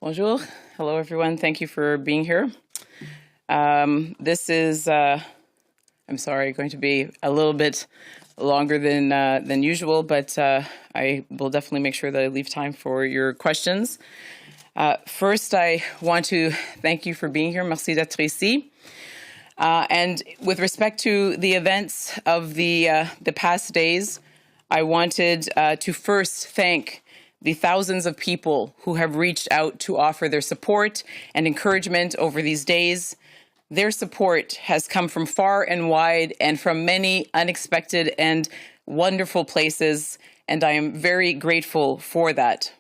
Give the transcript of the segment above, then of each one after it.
Bonjour. Hello, everyone. Thank you for being here. This is, I'm sorry, going to be a little bit longer than usual, but I will definitely make sure that I leave time for your questions. First, I want to thank you for being here. Merci d'être ici. And with respect to the events of the past days, I wanted to first thank the thousands of people who have reached out to offer their support and encouragement over these days. Their support has come from far and wide and from many unexpected and wonderful places, and I am very grateful for that.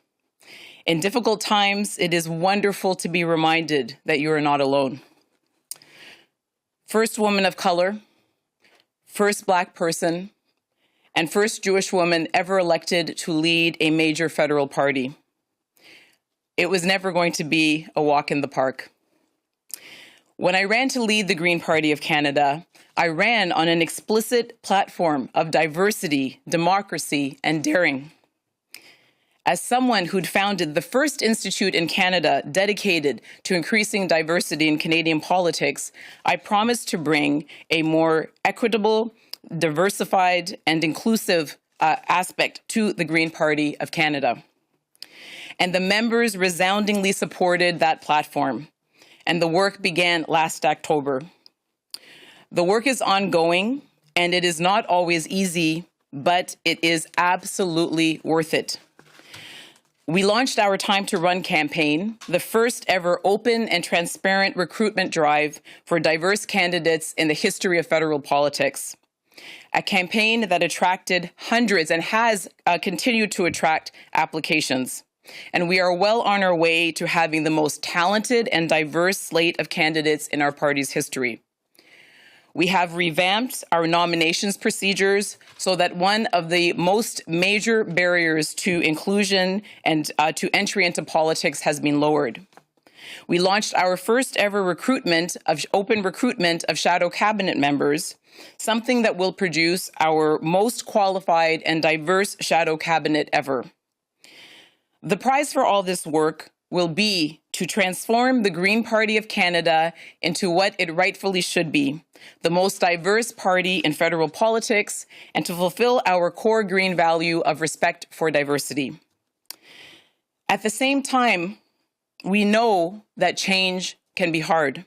In difficult times, it is wonderful to be reminded that you are not alone. First woman of color, first Black person, and first Jewish woman ever elected to lead a major federal party. It was never going to be a walk in the park. When I ran to lead the Green Party of Canada, I ran on an explicit platform of diversity, democracy, and daring. As someone who'd founded the first institute in Canada dedicated to increasing diversity in Canadian politics, I promised to bring a more equitable, diversified, and inclusive aspect to the Green Party of Canada. And the members resoundingly supported that platform, and the work began last October. The work is ongoing, and it is not always easy, but it is absolutely worth it. We launched our Time to Run campaign, the first ever open and transparent recruitment drive for diverse candidates in the history of federal politics. A campaign that attracted hundreds and has continued to attract applications. And we are well on our way to having the most talented and diverse slate of candidates in our party's history. We have revamped our nominations procedures so that one of the most major barriers to inclusion and to entry into politics has been lowered. We launched our first ever open recruitment of shadow cabinet members, something that will produce our most qualified and diverse shadow cabinet ever. The prize for all this work will be to transform the Green Party of Canada into what it rightfully should be, the most diverse party in federal politics, and to fulfill our core Green value of respect for diversity. At the same time, we know that change can be hard.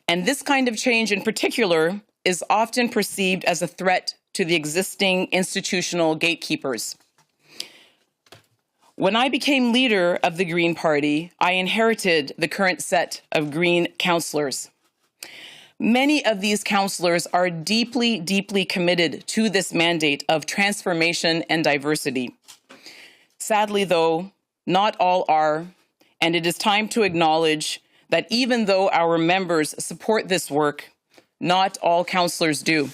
And this kind of change in particular is often perceived as a threat to the existing institutional gatekeepers. When I became leader of the Green Party, I inherited the current set of Green councillors. Many of these councillors are deeply, deeply committed to this mandate of transformation and diversity. Sadly, though, not all are, and it is time to acknowledge that even though our members support this work, not all councillors do.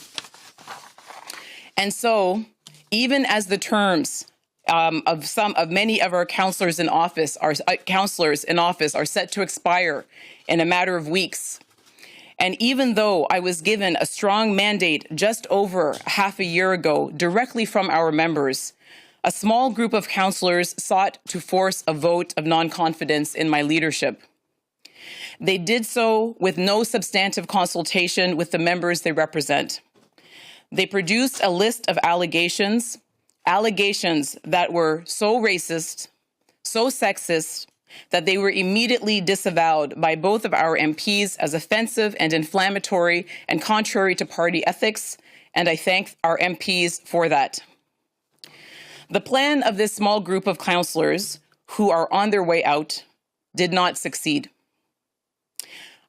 And so, even as the terms of many of our councillors in office are set to expire in a matter of weeks, and even though I was given a strong mandate just over half a year ago directly from our members, a small group of councillors sought to force a vote of non-confidence in my leadership. They did so with no substantive consultation with the members they represent. They produced a list of allegations that were so racist, so sexist, that they were immediately disavowed by both of our MPs as offensive and inflammatory and contrary to party ethics, and I thank our MPs for that. The plan of this small group of councillors who are on their way out did not succeed.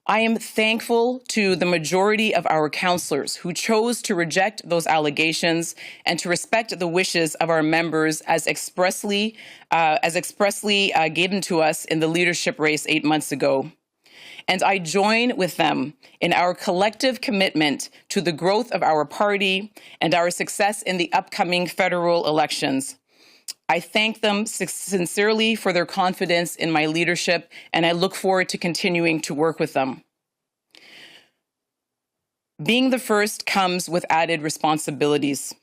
I am thankful to the majority of our councillors who chose to reject those allegations and to respect the wishes of our members as expressly given to us in the leadership race 8 months ago. And I join with them in our collective commitment to the growth of our party and our success in the upcoming federal elections. I thank them sincerely for their confidence in my leadership, and I look forward to continuing to work with them. Being the first comes with added responsibilities.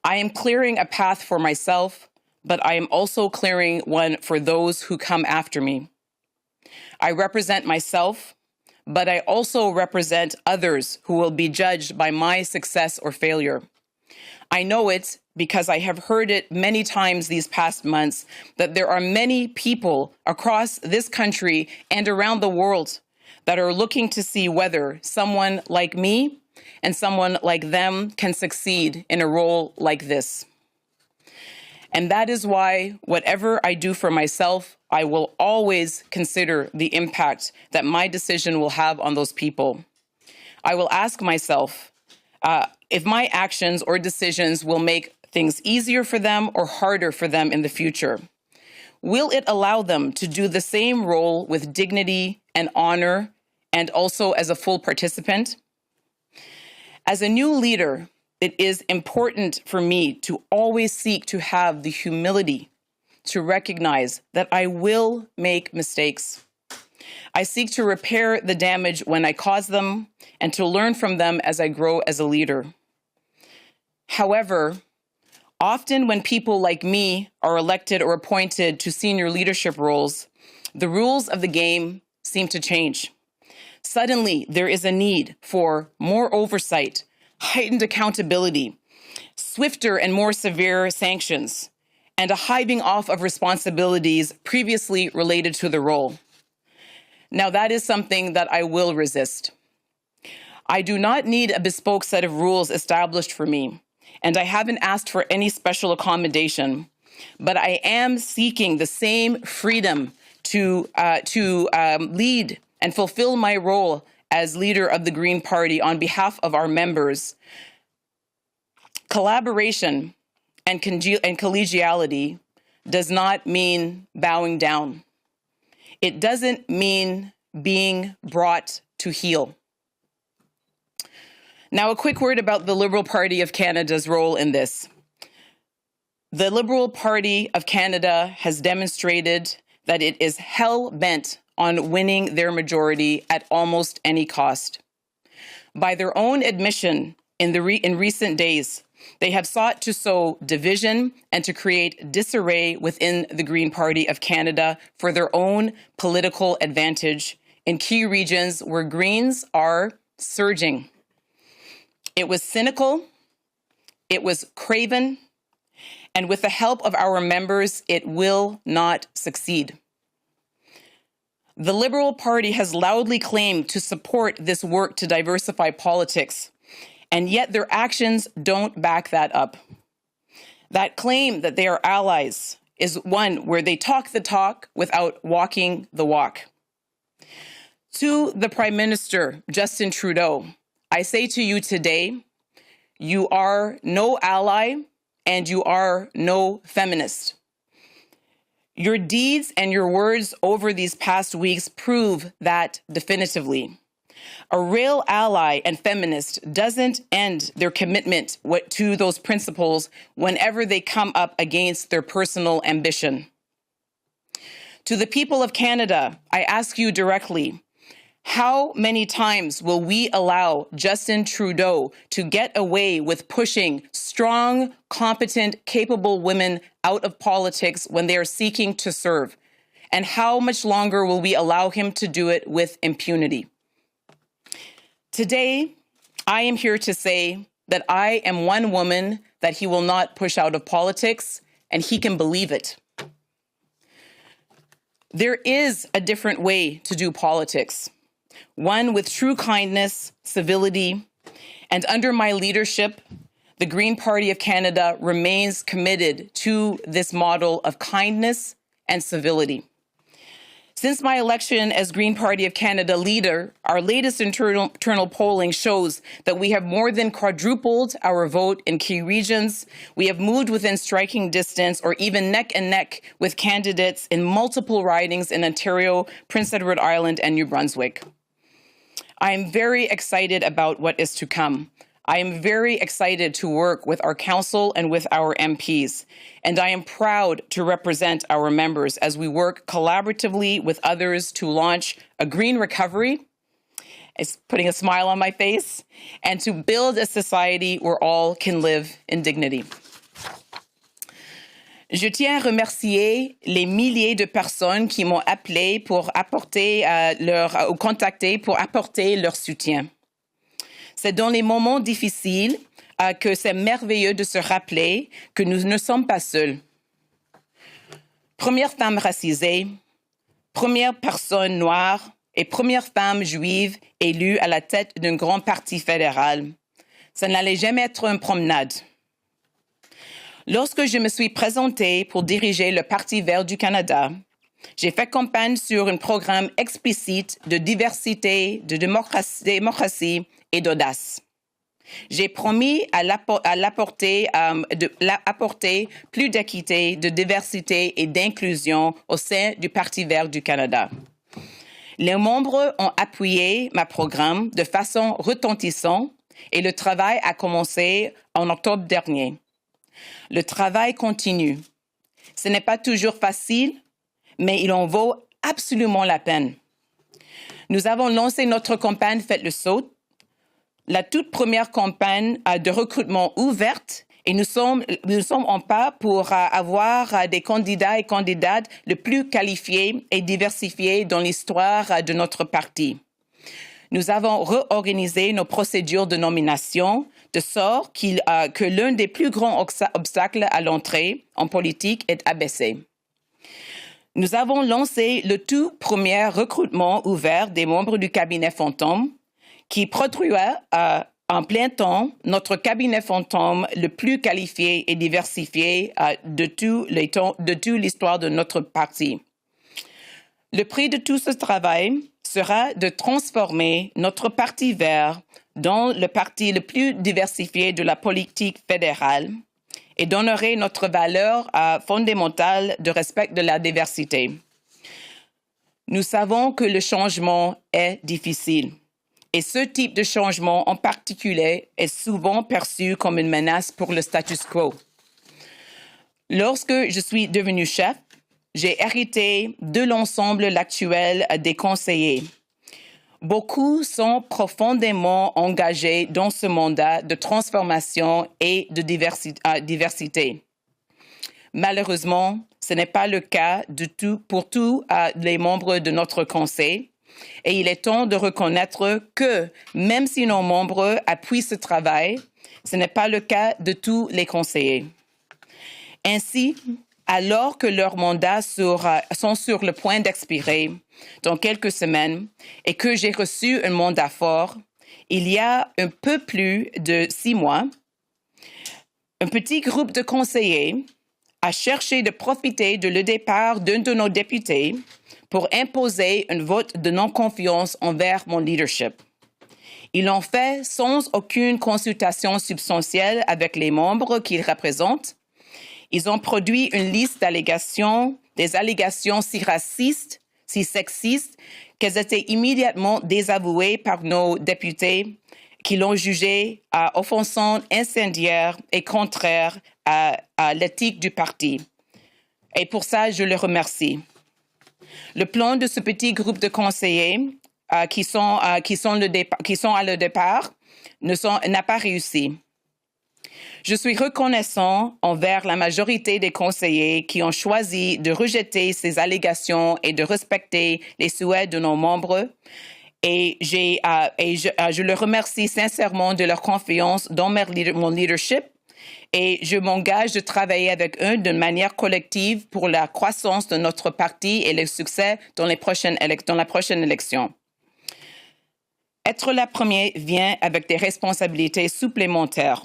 I am clearing a path for myself, but I am also clearing one for those who come after me. I represent myself, but I also represent others who will be judged by my success or failure. I know it because I have heard it many times these past months that there are many people across this country and around the world that are looking to see whether someone like me and someone like them can succeed in a role like this. And that is why whatever I do for myself, I will always consider the impact that my decision will have on those people. I will ask myself if my actions or decisions will make things easier for them or harder for them in the future. Will it allow them to do the same role with dignity and honor and also as a full participant? As a new leader, it is important for me to always seek to have the humility to recognize that I will make mistakes. I seek to repair the damage when I cause them and to learn from them as I grow as a leader. However, often when people like me are elected or appointed to senior leadership roles, the rules of the game seem to change. Suddenly, there is a need for more oversight, heightened accountability, swifter and more severe sanctions, and a hiving off of responsibilities previously related to the role. Now, that is something that I will resist. I do not need a bespoke set of rules established for me, and I haven't asked for any special accommodation, but I am seeking the same freedom to lead and fulfill my role as leader of the Green Party on behalf of our members. Collaboration and collegiality does not mean bowing down. It doesn't mean being brought to heel. Now, a quick word about the Liberal Party of Canada's role in this. The Liberal Party of Canada has demonstrated that it is hell-bent on winning their majority at almost any cost. By their own admission in recent days, they have sought to sow division and to create disarray within the Green Party of Canada for their own political advantage in key regions where Greens are surging. It was cynical, it was craven, and with the help of our members, it will not succeed. The Liberal Party has loudly claimed to support this work to diversify politics, and yet their actions don't back that up. That claim that they are allies is one where they talk the talk without walking the walk. To the Prime Minister, Justin Trudeau, I say to you today, you are no ally and you are no feminist. Your deeds and your words over these past weeks prove that definitively. A real ally and feminist doesn't end their commitment to those principles whenever they come up against their personal ambition. To the people of Canada, I ask you directly, how many times will we allow Justin Trudeau to get away with pushing strong, competent, capable women out of politics when they are seeking to serve? And how much longer will we allow him to do it with impunity? Today, I am here to say that I am one woman that he will not push out of politics, and he can believe it. There is a different way to do politics. One with true kindness, civility, and under my leadership, the Green Party of Canada remains committed to this model of kindness and civility. Since my election as Green Party of Canada leader, our latest internal polling shows that we have more than quadrupled our vote in key regions. We have moved within striking distance or even neck and neck with candidates in multiple ridings in Ontario, Prince Edward Island, and New Brunswick. I am very excited about what is to come. I am very excited to work with our council and with our MPs, and I am proud to represent our members as we work collaboratively with others to launch a green recovery, it's putting a smile on my face, and to build a society where all can live in dignity. Je tiens à remercier les milliers de personnes qui m'ont appelé pour apporter ou contacté pour apporter leur soutien. C'est dans les moments difficiles que c'est merveilleux de se rappeler que nous ne sommes pas seuls. Première femme racisée, première personne noire et première femme juive élue à la tête d'un grand parti fédéral. Ça n'allait jamais être une promenade. Lorsque je me suis présentée pour diriger le Parti vert du Canada, j'ai fait campagne sur un programme explicite de diversité, de démocratie et d'audace. J'ai promis apporter plus d'équité, de diversité et d'inclusion au sein du Parti vert du Canada. Les membres ont appuyé ma programme de façon retentissante et le travail a commencé en octobre dernier. Le travail continue. Ce n'est pas toujours facile, mais il en vaut absolument la peine. Nous avons lancé notre campagne Faites le saut, la toute première campagne de recrutement ouverte, et nous sommes en pas pour avoir des candidats et candidates les plus qualifiés et diversifiés dans l'histoire de notre parti. Nous avons réorganisé nos procédures de nomination de sorte que l'un des plus grands obstacles à l'entrée en politique est abaissé. Nous avons lancé le tout premier recrutement ouvert des membres du cabinet fantôme qui produira en plein temps notre cabinet fantôme le plus qualifié et diversifié de toute l'histoire de notre parti. Le prix de tout ce travail sera de transformer notre parti vert dans le parti le plus diversifié de la politique fédérale et d'honorer notre valeur fondamentale de respect de la diversité. Nous savons que le changement est difficile et ce type de changement en particulier est souvent perçu comme une menace pour le status quo. Lorsque je suis devenue chef, j'ai hérité de l'ensemble actuel des conseillers. Beaucoup sont profondément engagés dans ce mandat de transformation et de diversité. Malheureusement, ce n'est pas le cas pour tous les membres de notre conseil et il est temps de reconnaître que même si nos membres appuient ce travail, ce n'est pas le cas de tous les conseillers. Ainsi, alors que leurs mandats sont sur le point d'expirer dans quelques semaines et que j'ai reçu un mandat fort, il y a un peu plus de 6 mois, un petit groupe de conseillers a cherché de profiter de le départ d'un de nos députés pour imposer un vote de non-confiance envers mon leadership. Ils l'ont fait sans aucune consultation substantielle avec les membres qu'ils représentent. Ils ont produit une liste d'allégations, des allégations si racistes, si sexistes, qu'elles étaient immédiatement désavouées par nos députés qui l'ont jugée offensante, incendiaire et contraire à l'éthique du parti. Et pour ça, je le remercie. Le plan de ce petit groupe de conseillers qui sont à le départ n'a pas réussi. Je suis reconnaissant envers la majorité des conseillers qui ont choisi de rejeter ces allégations et de respecter les souhaits de nos membres. Et je les remercie sincèrement de leur confiance dans mon leadership et je m'engage de travailler avec eux d'une manière collective pour la croissance de notre parti et le succès dans la prochaine élection. Être la première vient avec des responsabilités supplémentaires.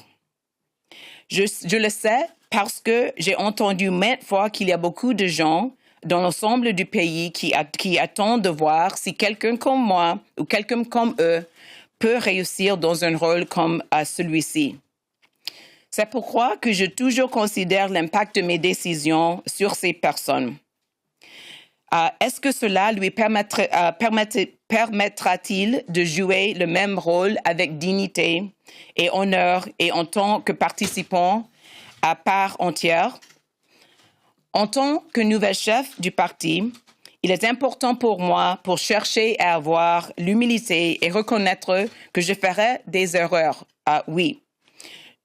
Je le sais parce que j'ai entendu maintes fois qu'il y a beaucoup de gens dans l'ensemble du pays qui attendent de voir si quelqu'un comme moi ou quelqu'un comme eux peut réussir dans un rôle comme celui-ci. C'est pourquoi que je toujours considère l'impact de mes décisions sur ces personnes. Est-ce que cela lui permettra-t-il de jouer le même rôle avec dignité et honneur et en tant que participant à part entière? En tant que nouvel chef du parti, il est important pour moi pour chercher à avoir l'humilité et reconnaître que je ferai des erreurs. Oui,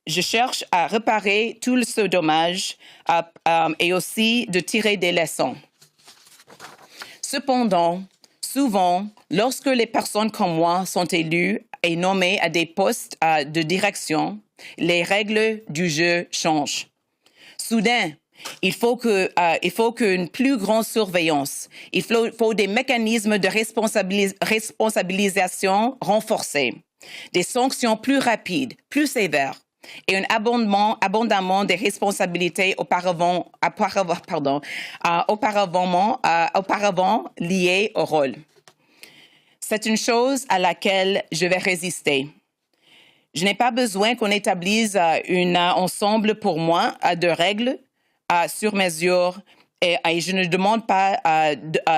Je cherche à réparer tout ce dommage et aussi de tirer des leçons. Cependant, souvent, lorsque les personnes comme moi sont élues et nommées à des postes de direction, les règles du jeu changent. Soudain, il faut qu'une plus grande surveillance, il faut des mécanismes de responsabilisation renforcés, des sanctions plus rapides, plus sévères, et un abondamment des responsabilités auparavant liées au rôle. C'est une chose à laquelle je vais résister. Je n'ai pas besoin qu'on établisse un ensemble pour moi de règles sur mesure et je ne demande pas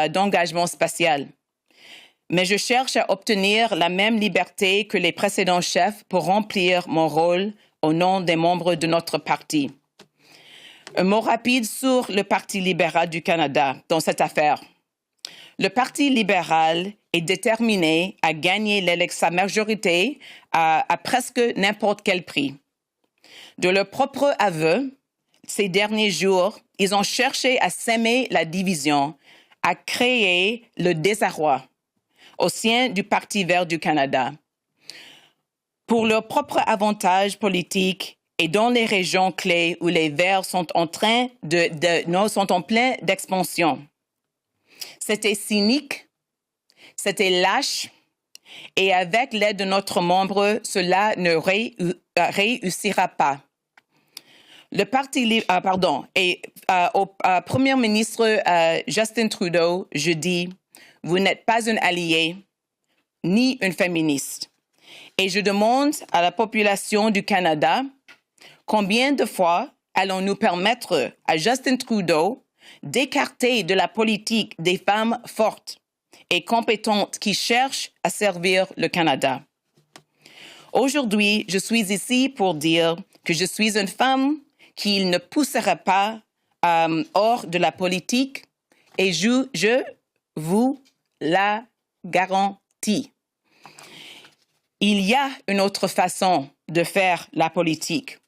d'engagement spatial. Mais je cherche à obtenir la même liberté que les précédents chefs pour remplir mon rôle au nom des membres de notre parti. Un mot rapide sur le Parti libéral du Canada dans cette affaire. Le Parti libéral est déterminé à gagner sa majorité à presque n'importe quel prix. De leur propre aveu, ces derniers jours, ils ont cherché à s'aimer la division, à créer le désarroi au sein du Parti vert du Canada. Pour leur propre avantage politique et dans les régions clés où les Verts sont en plein d'expansion. C'était cynique, c'était lâche, et avec l'aide de notre membre, cela ne réussira pas. Le Parti au Premier ministre Justin Trudeau, je dis, vous n'êtes pas un allié ni une féministe. Et je demande à la population du Canada, combien de fois allons-nous permettre à Justin Trudeau d'écarter de la politique des femmes fortes et compétentes qui cherchent à servir le Canada? Aujourd'hui, je suis ici pour dire que je suis une femme qui ne poussera pas hors de la politique et je vous la garantis. Il y a une autre façon de faire la politique.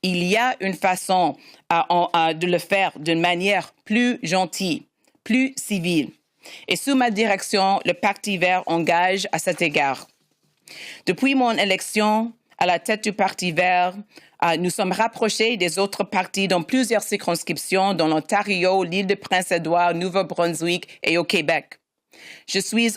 Il y a une façon de le faire d'une manière plus gentille, plus civile. Et sous ma direction, le Parti vert engage à cet égard. Depuis mon élection à la tête du Parti vert, nous sommes rapprochés des autres partis dans plusieurs circonscriptions, dans l'Ontario, l'île de Prince-Édouard, Nouveau-Brunswick et au Québec. Je suis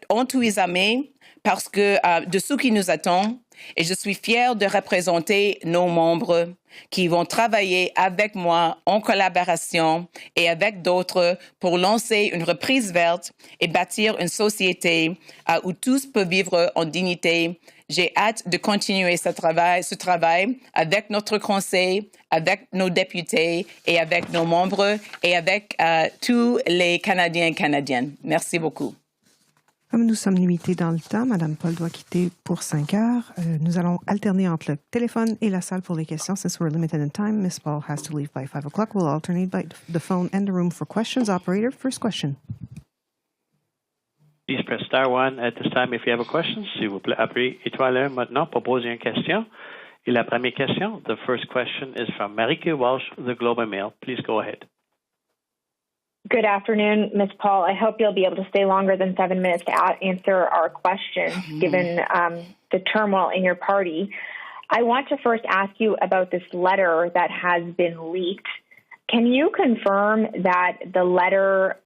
enthousiasmée parce que de ce qui nous attend, et je suis fière de représenter nos membres qui vont travailler avec moi en collaboration et avec d'autres pour lancer une reprise verte et bâtir une société où tous peuvent vivre en dignité. J'ai hâte de continuer ce travail avec notre conseil, avec nos députés et avec nos membres et avec tous les Canadiens et Canadiennes. Merci beaucoup. Comme nous sommes limités dans le temps, Mme Paul doit quitter pour 5 heures. Nous allons alterner entre le téléphone et la salle pour les questions. Since we're limited in time, Ms. Paul has to leave by 5 o'clock. We'll alternate by the phone and the room for questions. Operator, first question. Please press star one at this time if you have a question. S'il vous plaît, appuyez étoile 1 maintenant pour poser une question. Et la première question, the first question is from Marika Walsh, the Globe and Mail. Please go ahead. Good afternoon, Ms. Paul. I hope you'll be able to stay longer than 7 minutes to answer our questions, given the turmoil in your party. I want to first ask you about this letter that has been leaked. Can you confirm that the letter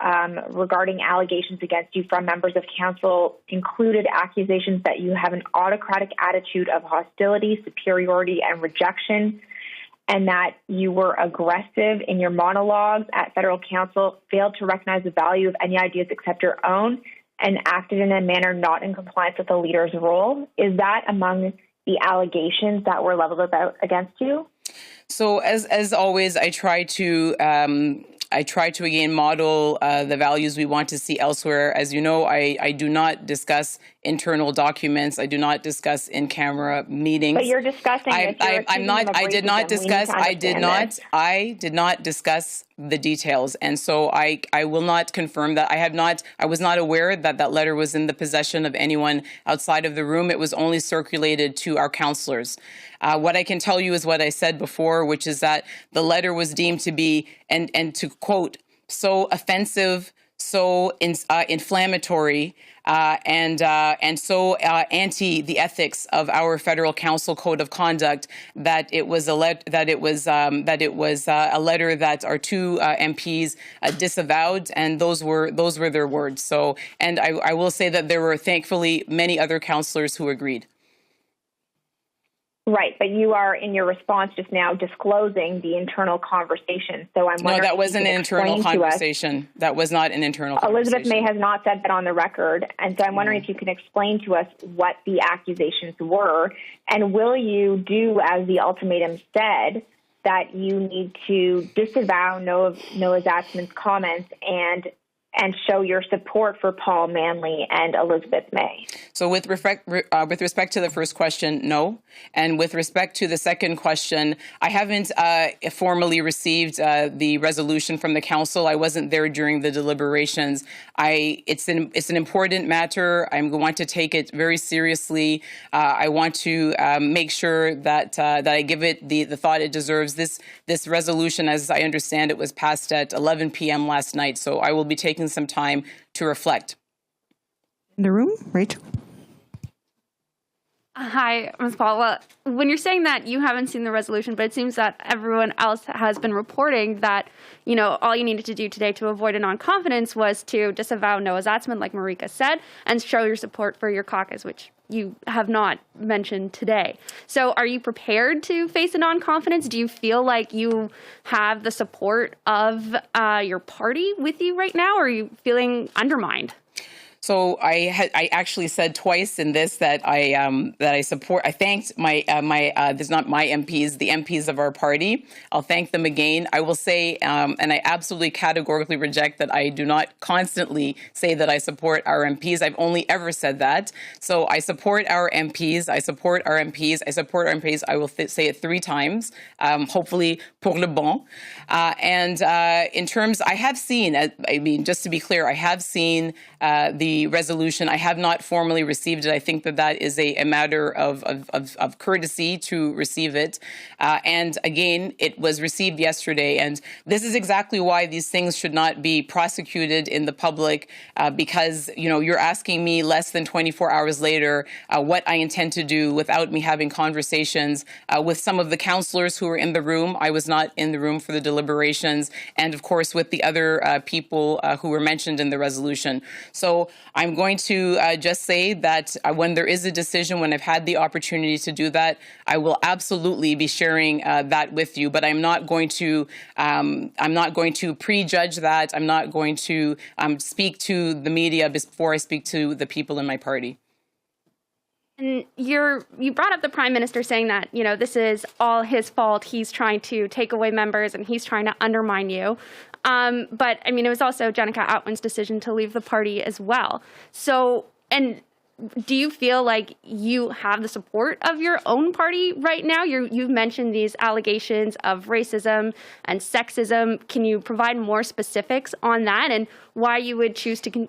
regarding allegations against you from members of council included accusations that you have an autocratic attitude of hostility, superiority, and rejection, and that you were aggressive in your monologues at federal council, failed to recognize the value of any ideas except your own, and acted in a manner not in compliance with the leader's role? Is that among the allegations that were leveled against you? So as always, I try to again model the values we want to see elsewhere. As you know, I do not discuss internal documents. I do not discuss in-camera meetings. But you're discussing it. I did not discuss the details. And so I will not confirm that. I was not aware that that letter was in the possession of anyone outside of the room. It was only circulated to our councillors. What I can tell you is what I said before, which is that the letter was deemed to be, and to quote, so offensive, so inflammatory, and so anti the ethics of our federal council code of conduct that it was a letter that our two MPs disavowed, and those were their words. So, and I will say that there were thankfully many other councillors who agreed. Right, but you are, in your response just now, disclosing the internal conversation. So I'm wondering. No, that wasn't an internal conversation. That was not an internal conversation. Elizabeth May has not said that on the record, and so I'm wondering if you can explain to us what the accusations were, and will you do as the ultimatum said, that you need to disavow Noah Zatzman's comments and show your support for Paul Manley and Elizabeth May? So with respect to the first question, no. And with respect to the second question, I haven't formally received the resolution from the council. I wasn't there during the deliberations. It's an important matter. I want to take it very seriously. I want to make sure that I give it the thought it deserves. This resolution, as I understand it, was passed at 11 p.m. last night. So I will be taking some time to reflect. In the room, Rachel. Hi, Ms. Paul. Well, when you're saying that you haven't seen the resolution, but it seems that everyone else has been reporting that, all you needed to do today to avoid a non-confidence was to disavow Noah Zatzman, like Marika said, and show your support for your caucus, which you have not mentioned today. So are you prepared to face a non-confidence? Do you feel like you have the support of your party with you right now, or are you feeling undermined? So I actually said twice in this that I support. I thanked my this is not my MPs, the MPs of our party. I'll thank them again. I will say, and I absolutely categorically reject that I do not constantly say that I support our MPs. I've only ever said that. So I support our MPs. I support our MPs. I support our MPs. I will say it 3 times, hopefully pour le bon. And in terms, I have seen. Just to be clear, I have seen the resolution. I have not formally received it. I think that is a matter of courtesy to receive it. And again, it was received yesterday. And this is exactly why these things should not be prosecuted in the public, because, you're asking me less than 24 hours later what I intend to do without me having conversations with some of the councillors who were in the room. I was not in the room for the deliberations. And of course, with the other people who were mentioned in the resolution. So I'm going to just say that when there is a decision, when I've had the opportunity to do that, I will absolutely be sharing that with you. But I'm not going to prejudge that. I'm not going to speak to the media before I speak to the people in my party. And you brought up the Prime Minister saying that, this is all his fault. He's trying to take away members and he's trying to undermine you. But it was also Jenica Atwin's decision to leave the party as well. So, and do you feel like you have the support of your own party right now? You've mentioned these allegations of racism and sexism. Can you provide more specifics on that and why you would choose to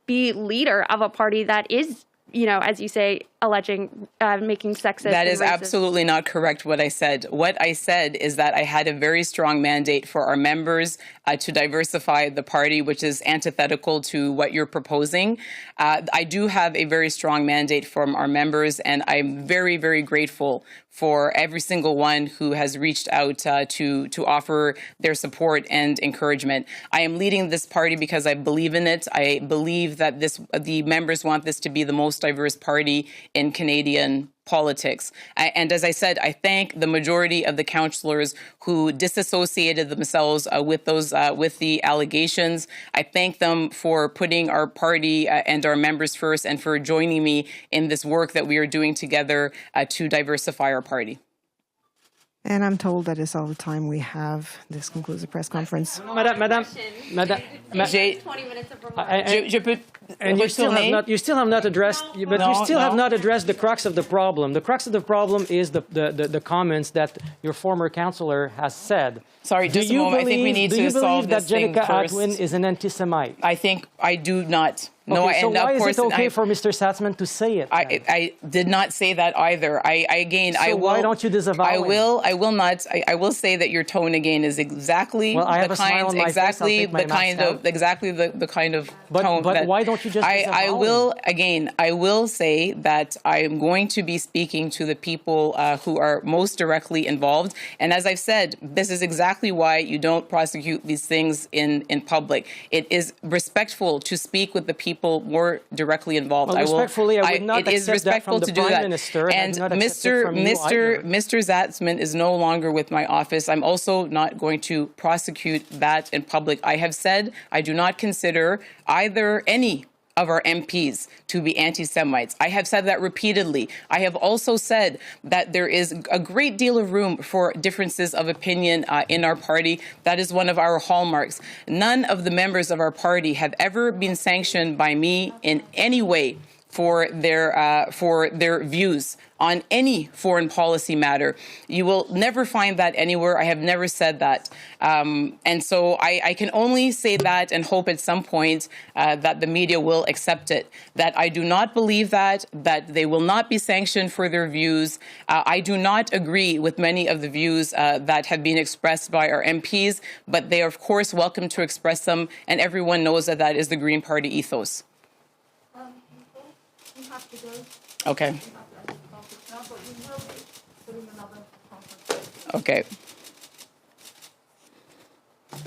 be leader of a party that is, as you say, alleging making sexist? That is absolutely not correct what I said. What I said is that I had a very strong mandate for our members to diversify the party, which is antithetical to what you're proposing. I do have a very strong mandate from our members, and I'm very, very grateful for every single one who has reached out to offer their support and encouragement. I am leading this party because I believe in it. I believe that the members want this to be the most diverse party in Canadian politics. And as I said, I thank the majority of the councillors who disassociated themselves with the allegations. I thank them for putting our party and our members first and for joining me in this work that we are doing together to diversify our party. And I'm told that is all the time we have. This concludes the press conference. Madame. J'ai 20 minutes of remarks. And you still have not addressed, but you still have not addressed the crux of the problem. The crux of the problem is the comments that your former councillor has said. Sorry, just a moment. I think we need to solve this thing that Jenica first. Atwin is an anti-Semite? I do not. No, okay, so and why of course, is it okay for Mr. Zatzman to say it? I did not say that either. Why don't you disavow I will not. I will say that your tone again is exactly the kind of tone. But why don't you just disavow I will say that I am going to be speaking to the people who are most directly involved. And as I've said, this is exactly why you don't prosecute these things in public. It is respectful to speak with the people more directly involved. Well, respectfully, I would not it is accept respectful that from to the do Prime that. Minister, and Mr. Zatzman is no longer with my office. I'm also not going to prosecute that in public. I have said I do not consider either any of our MPs to be anti-Semites. I have said that repeatedly. I have also said that there is a great deal of room for differences of opinion in our party. That is one of our hallmarks. None of the members of our party have ever been sanctioned by me in any way for their views on any foreign policy matter. You will never find that anywhere. I have never said that. And so I can only say that and hope at some point that the media will accept it, that I do not believe that they will not be sanctioned for their views. I do not agree with many of the views that have been expressed by our MPs, but they are, of course, welcome to express them, and everyone knows that that is the Green Party ethos. Okay. Okay.